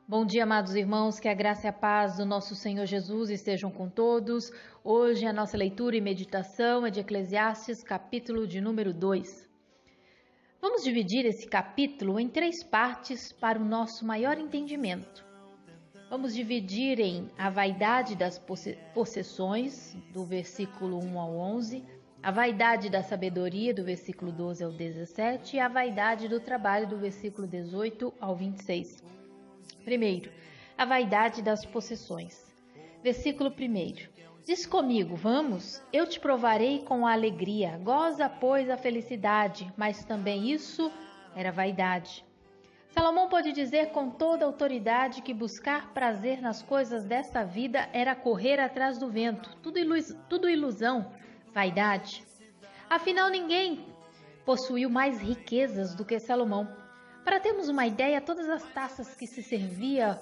Bom dia, amados irmãos, que a graça e a paz do nosso Senhor Jesus estejam com todos. Hoje a nossa leitura e meditação é de Eclesiastes, capítulo de número 2. Vamos dividir esse capítulo em 3 partes para o nosso maior entendimento. Vamos dividir em a vaidade das possessões, do versículo 1 ao 11, a vaidade da sabedoria, do versículo 12 ao 17, e a vaidade do trabalho, do versículo 18 ao 26. Primeiro, a vaidade das possessões. Versículo 1. Diz comigo, vamos, eu te provarei com a alegria, goza, pois, a felicidade, mas também isso era vaidade. Salomão pode dizer com toda autoridade que buscar prazer nas coisas desta vida era correr atrás do vento, tudo ilusão, vaidade. Afinal, ninguém possuiu mais riquezas do que Salomão. Para termos uma ideia, todas as taças que se servia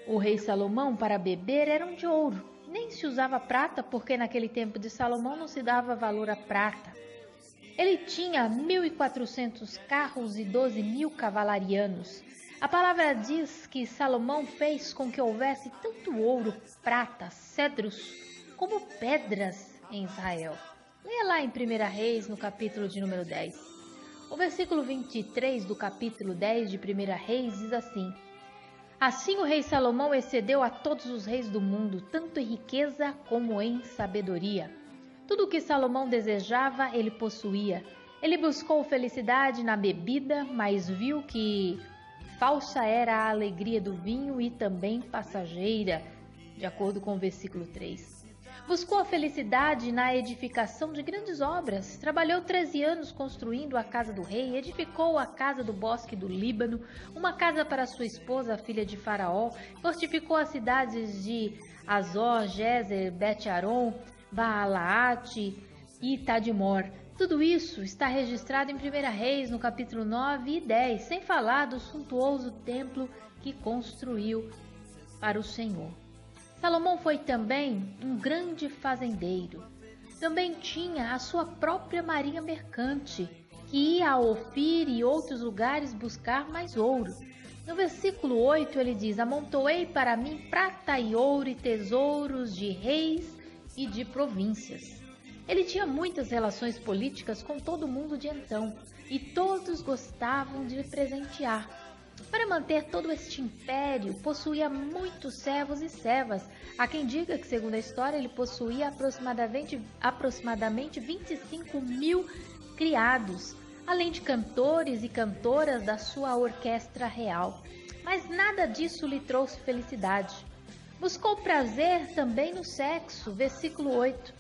o rei Salomão para beber eram de ouro. Nem se usava prata, porque naquele tempo de Salomão não se dava valor à prata. Ele tinha 1.400 carros e 12.000 cavalarianos. A palavra diz que Salomão fez com que houvesse tanto ouro, prata, cedros, como pedras em Israel. Leia lá em 1 Reis, no capítulo de número 10. O versículo 23 do capítulo 10 de 1 Reis diz assim: Assim o rei Salomão excedeu a todos os reis do mundo, tanto em riqueza como em sabedoria. Tudo o que Salomão desejava, ele possuía. Ele buscou felicidade na bebida, mas viu que falsa era a alegria do vinho e também passageira, de acordo com o versículo 3. Buscou a felicidade na edificação de grandes obras. Trabalhou 13 anos construindo a casa do rei, edificou a casa do bosque do Líbano, uma casa para sua esposa, a filha de Faraó, fortificou as cidades de Azor, Gezer, Bet-Aron, Baalaate e Tadmor. Tudo isso está registrado em 1 Reis, no capítulo 9 e 10, sem falar do suntuoso templo que construiu para o Senhor. Salomão foi também um grande fazendeiro. Também tinha a sua própria marinha mercante, que ia a Ofir e outros lugares buscar mais ouro. No versículo 8 ele diz: Amontoei para mim prata e ouro e tesouros de reis e de províncias. Ele tinha muitas relações políticas com todo mundo de então, e todos gostavam de lhe presentear. Para manter todo este império, possuía muitos servos e servas. Há quem diga que, segundo a história, ele possuía aproximadamente 25.000 criados, além de cantores e cantoras da sua orquestra real. Mas nada disso lhe trouxe felicidade. Buscou prazer também no sexo, versículo 8.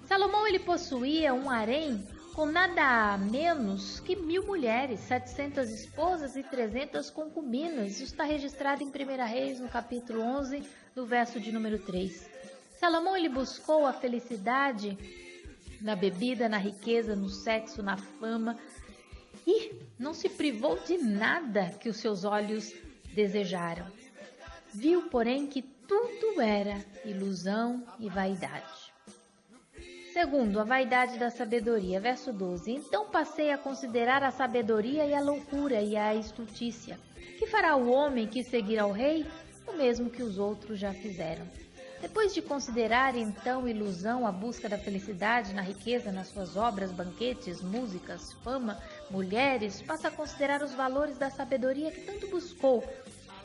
Salomão ele possuía um harém com nada menos que 1.000 mulheres, 700 esposas e 300 concubinas. Isso está registrado em 1 Reis, no capítulo 11, no verso de número 3. Salomão ele buscou a felicidade na bebida, na riqueza, no sexo, na fama e não se privou de nada que os seus olhos desejaram. Viu, porém, que tudo era ilusão e vaidade. Segundo, a vaidade da sabedoria, verso 12. Então passei a considerar a sabedoria e a loucura e a estultícia. Que fará o homem que seguir ao rei? O mesmo que os outros já fizeram. Depois de considerar então ilusão a busca da felicidade na riqueza, nas suas obras, banquetes, músicas, fama, mulheres, passa a considerar os valores da sabedoria que tanto buscou.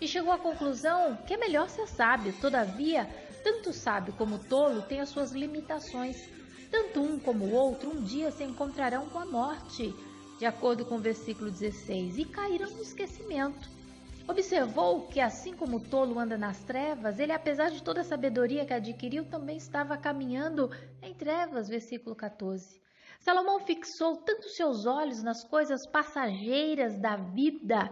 E chegou à conclusão que é melhor ser sábio. Todavia, tanto sábio como tolo têm as suas limitações. Tanto um como o outro um dia se encontrarão com a morte, de acordo com o versículo 16, e cairão no esquecimento. Observou que assim como o tolo anda nas trevas, ele, apesar de toda a sabedoria que adquiriu, também estava caminhando em trevas, versículo 14. Salomão fixou tanto seus olhos nas coisas passageiras da vida,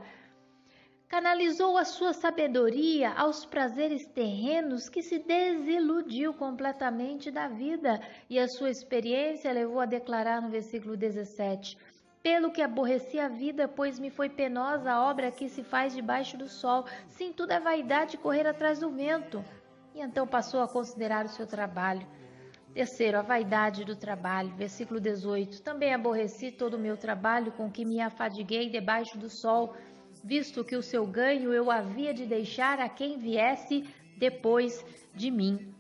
canalizou a sua sabedoria aos prazeres terrenos que se desiludiu completamente da vida, e a sua experiência levou a declarar no versículo 17: Pelo que aborreci a vida, pois me foi penosa a obra que se faz debaixo do sol. Sim, tudo é vaidade correr atrás do vento. E então passou a considerar o seu trabalho. Terceiro, a vaidade do trabalho, versículo 18. Também aborreci todo o meu trabalho com que me afadiguei debaixo do sol. visto que o seu ganho eu havia de deixar a quem viesse depois de mim.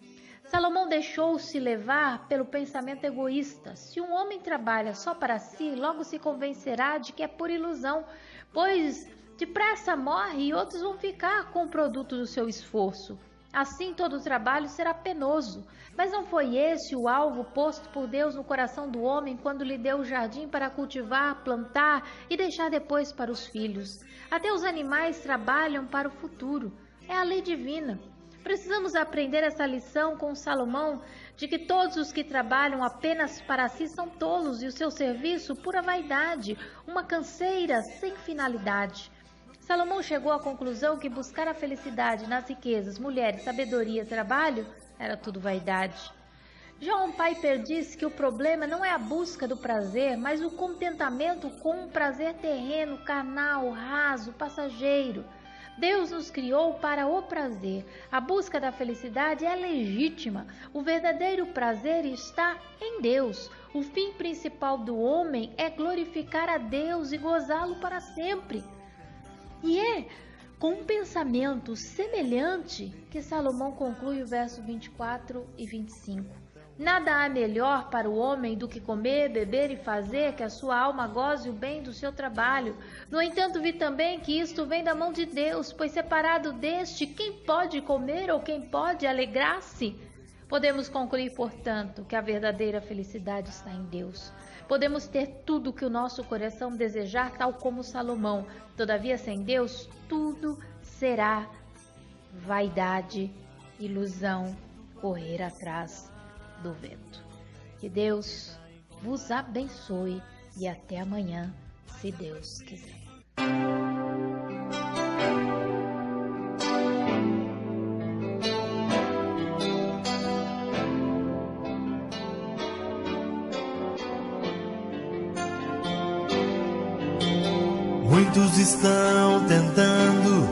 Salomão deixou-se levar pelo pensamento egoísta. Se um homem trabalha só para si, logo se convencerá de que é por ilusão, pois depressa morre e outros vão ficar com o produto do seu esforço. Assim todo o trabalho será penoso. Mas não foi esse o alvo posto por Deus no coração do homem quando lhe deu o jardim para cultivar, plantar e deixar depois para os filhos. Até os animais trabalham para o futuro. É a lei divina. Precisamos aprender essa lição com Salomão de que todos os que trabalham apenas para si são tolos e o seu serviço pura vaidade, uma canseira sem finalidade. Salomão chegou à conclusão que buscar a felicidade nas riquezas, mulheres, sabedoria, trabalho, era tudo vaidade. John Piper diz que o problema não é a busca do prazer, mas o contentamento com um prazer terreno, carnal, raso, passageiro. Deus nos criou para o prazer. A busca da felicidade é legítima. O verdadeiro prazer está em Deus. O fim principal do homem é glorificar a Deus e gozá-lo para sempre. E é com um pensamento semelhante que Salomão conclui o verso 24 e 25. Nada há melhor para o homem do que comer, beber e fazer que a sua alma goze o bem do seu trabalho. No entanto, vi também que isto vem da mão de Deus, pois separado deste, quem pode comer ou quem pode alegrar-se? Podemos concluir, portanto, que a verdadeira felicidade está em Deus. Podemos ter tudo o que o nosso coração desejar, tal como Salomão. Todavia, sem Deus, tudo será vaidade, ilusão, correr atrás do vento. Que Deus vos abençoe e até amanhã, se Deus quiser. Muitos estão tentando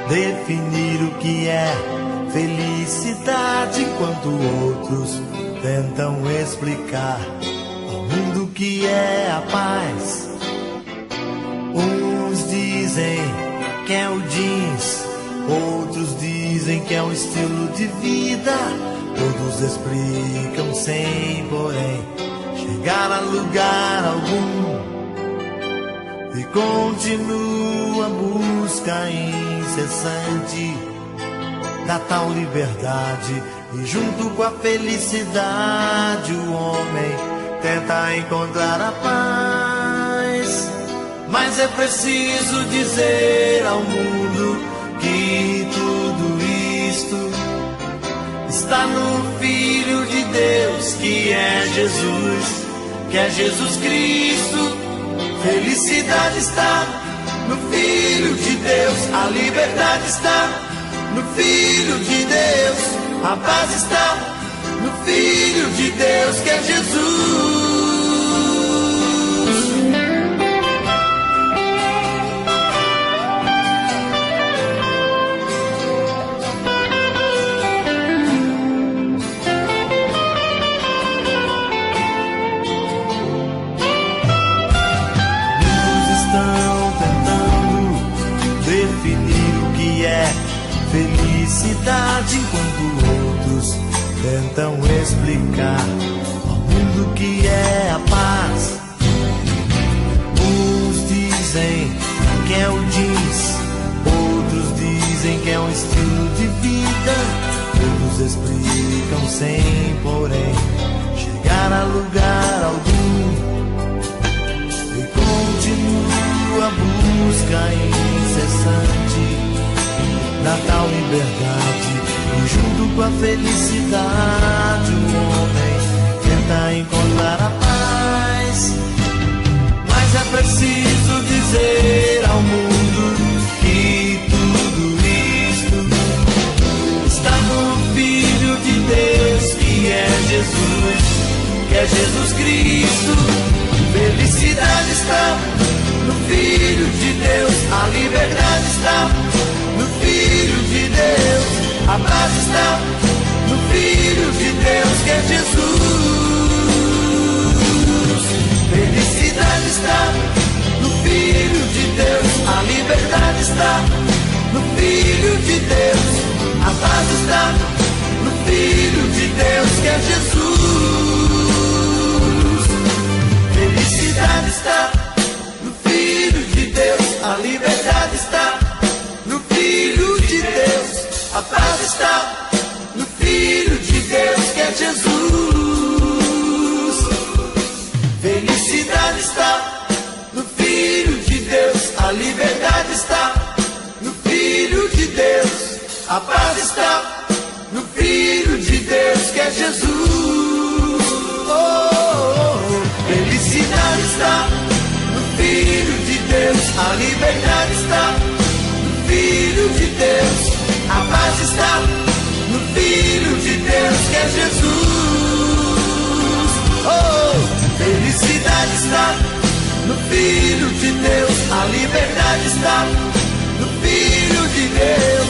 definir o que é felicidade, enquanto outros tentam explicar ao mundo o que é a paz. Uns dizem que é o jeans, outros dizem que é um estilo de vida. Todos explicam sem, porém, chegar a lugar algum. E continua a busca incessante da tal liberdade. E junto com a felicidade o homem tenta encontrar a paz. Mas é preciso dizer ao mundo que tudo isto está no Filho de Deus, que é Jesus, que é Jesus Cristo. Felicidade está no Filho de Deus, a liberdade está no Filho de Deus, a paz está no Filho de Deus, que é Jesus. Felicidade, enquanto outros tentam explicar ao mundo o que é a paz. Uns dizem que é o jeans, outros dizem que é um estilo de vida. Todos explicam sem, porém, chegar a lugar algum. E continua a busca incessante da tal liberdade, e junto com a felicidade o homem tenta encontrar a paz. Mas é preciso dizer ao mundo que tudo isto está no Filho de Deus, que é Jesus, que é Jesus Cristo. Felicidade está no Filho de Deus, a liberdade está no Filho de Deus, a paz está no Filho de Deus, que é Jesus. Felicidade está no Filho de Deus, a liberdade liberdade está no Filho de Deus. A paz está no Filho de Deus, que é Jesus. Felicidade está no Filho de Deus. A liberdade está no Filho de Deus. A paz está no Filho de Deus, que é Jesus. Felicidade está no Filho de Deus. A liberdade está no Filho de Deus. A paz está no Filho de Deus, que é Jesus. Felicidade está no Filho de Deus. A liberdade está no Filho de Deus. A paz está no Filho de Deus, que é Jesus. Felicidade está no Filho de Deus. A liberdade está no Filho de Deus.